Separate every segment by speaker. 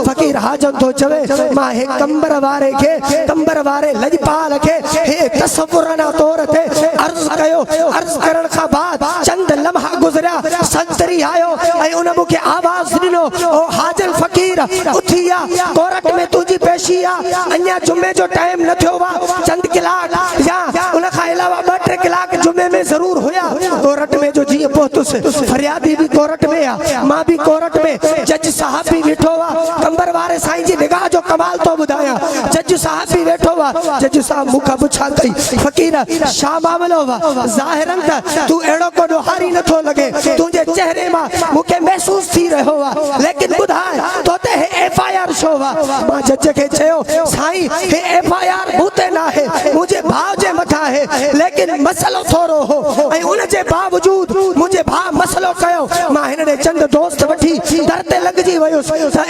Speaker 1: फकीर हाजन तो चवे मां हे कंबर वारे लजपाल खे हे तसव्वुर ना तौर ते अर्ज कयो। अर्ज करण का बाद चंद लम्हा गुजरिया संतरी आयो ऐं उन मुखे आवाज दिनो ओ हाजन फकीर उथिया कोरट में तुझी पेशी आ अन्या जुमे जो टाइम न थियो वा चंद कलाक या उन का अलावा 2-3 कलाक जुमे में जरूर होया। कोरट में जो जी पहुंचुस फरियादी भी कोरट में आ मां भी कोरट में जज साहब भी बैठो वा कंबर वारे साईं जी निगाह जो कमाल तो बुधाया। जज साहब भी बैठो वा जज साहब मुखा पुछा कई फकीर शा मामलो वा ज़ाहिरन त तू एड़ो को डोहारी न थो लगे तुझे चेहरे मा मुखे महसूस थी रहो वा लेकिन बुधाए तो ते एफआईआर शो वा। मां जज के चयो साईं हे एफआईआर मुते ना है मुझे भाव जे मथा है लेकिन मसलो थोरो हो ऐं उन जे बावजूद मुझे भाव मसलो कयो। मां हिनने चंद दोस्त वठी दर ते लगजी वयो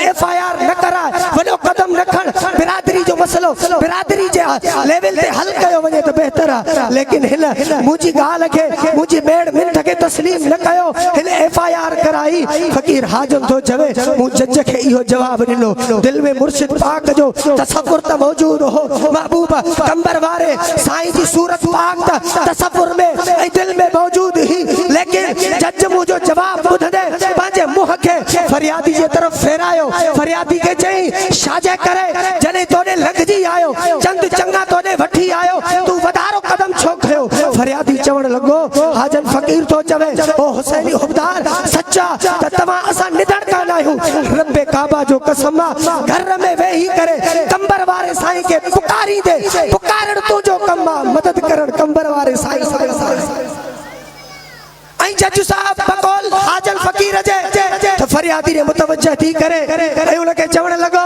Speaker 1: एफआईआर न करा वडो कदम रखण बिरादरी जो मसलो बिरादरी जे लेवल ते हल कयो वने तो बेहतर है। लेकिन हिन मुजी गाल के मुजी बेड़ मिंथ के तस्लीम न कयो हिन एफआईआर कराई। फकीर हाजम तो चवे मु जज के इहो जवाब दिनो दिल में मुर्शिद पाक जो तसव्वुर त मौजूद हो महबूब कंबर वारे साईं जी सूरत पाक त तसव्वुर में ऐं दिल में मौजूद ही लेकिन जज मुजो जवाब बुधदे पांजे मुंह के फरियादी जे तरफ फेरायो। फरियादी के चई शाजे करे जने तोने लगजी आयो चंद चंगा तोने वठी आयो तू वधारो कदम छो खयो। फरियादी चवण लगो हाजन फकीर तो चवे ओ हुसैनी हुबदार सच्चा त तमा असा निधन का नाहू रब्बे काबा जो कसम घर में वेही करे कंबर वारे साईं के पुकारी दे पुकारन तू जो कम्मा मदद करन कंबर वारे साईं। ऐं जज साहब बकौल हाजन फकीर जे तो फरियादी ने मुतवज्जह थी करे ऐं उनके चवण लगो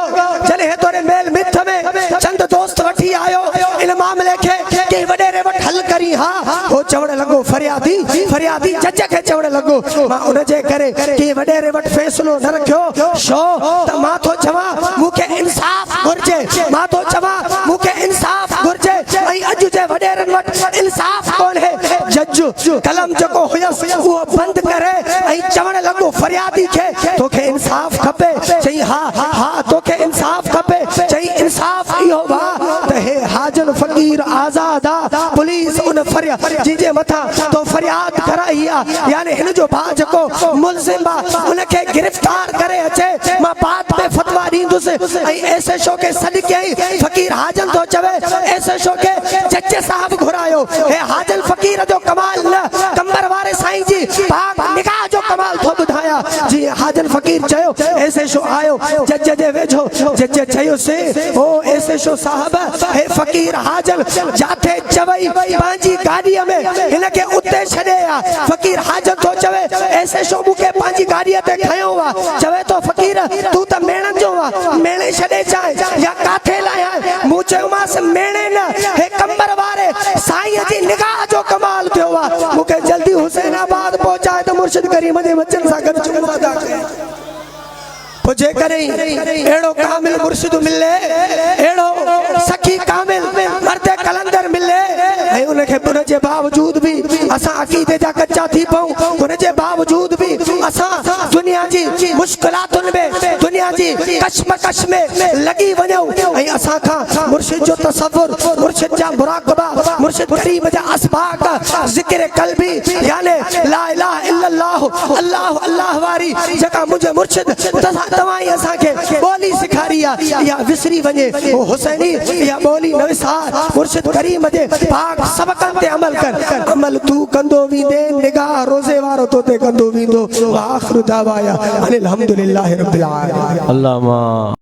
Speaker 1: चले हे तोरे मेल मिथ में चंद दोस्त वठी आयो इन मामले के के वडेरे वट हल करी हां वो चवण लगो फरियादी जज के चवण लगो मां उन जे करे के वडेरे वट फैसलो न रखियो शो त मां तो चवा मुके इंसाफ घुरजे मां तो चवा मुके इंसाफ घुरजे ऐं अज जे वडेरन वट इंसाफ कोन है। जज कलम जको हुयस वो बंद करे ऐं चवण लगो फरियादी के तोखे इंसाफ खपे चई हां तोखे इंसाफ खपे चई इंसाफ इहो वा त हे हाजन फकीर आजादा पुलिस उन फरियादी जे मथा तो फरियाद कराई यानी हिन जो भा जको मुलजिम बा उनके गिरफ्तार करे अचे मां बात पे फतवा दींदुस ऐं एसएचओ के सदके फकीर हाजन तो चवे एसएचओ के जज साहब घुरायो हे हाजन फकीर जो कमाल न कंबर वारे साईं जी पाक निगाह जो कमाल तो बुधाया जी हाजन फकीर चयो एसएचओ आयो जज जे वेझो जज चयो से ओ एसएचओ साहब हे फकीर हाजन जाथे चवई पांजी गाड़ी में इनके उते छडे आ। फकीर हाजन तो चवे एसएचओ मुके पांजी गाड़ी ते खयो वा चवे तो फकीर तू त मेणन जो वा मेणे छडे चाहे या काथे लाया मु चयो मास मेणे न हे कंबर वारे साईं जी निगाह जो कमाल थियो वा मुके जल्दी हुसैनाबाद पहुंचाए तो मुर्शिद करीम दे बच्चन सा गद चुमा दा पुजे करे एड़ो कामिल मुर्शिद मिले एड़ो सखी कामिल मर्द कलंदर मिले ऐं उनके उन जे बावजूद भी असा अकीदे जा कच्चा थी पऊं उन जे बावजूद भी असा दुनिया जी मुश्किलातुन में दुनिया जी कशमकश में लगी वणो ऐं असा का मुर्शिद जो तसव्वुर मुर्शिद जा मुराकबा मुर्शिद करीम जा असबाक जिक्र कल्बी यानी ला इलाहा इल्लल्लाह अल्लाह अल्लाह वारी जका मुझे मुर्शिद तवाई असा के बोली सिखारी या विसरी वने ओ हुसैनी या बोली नविसार मुर्शिद करीम दे पाक सबकन ते अमल कर अमल तू कंदो वींदे निगाह रोजे वारो तो ते कंदो वींदो आखिर दावाया अनिल हम्दुलिल्लाहि रब्बिल आलमीन। अल्लाह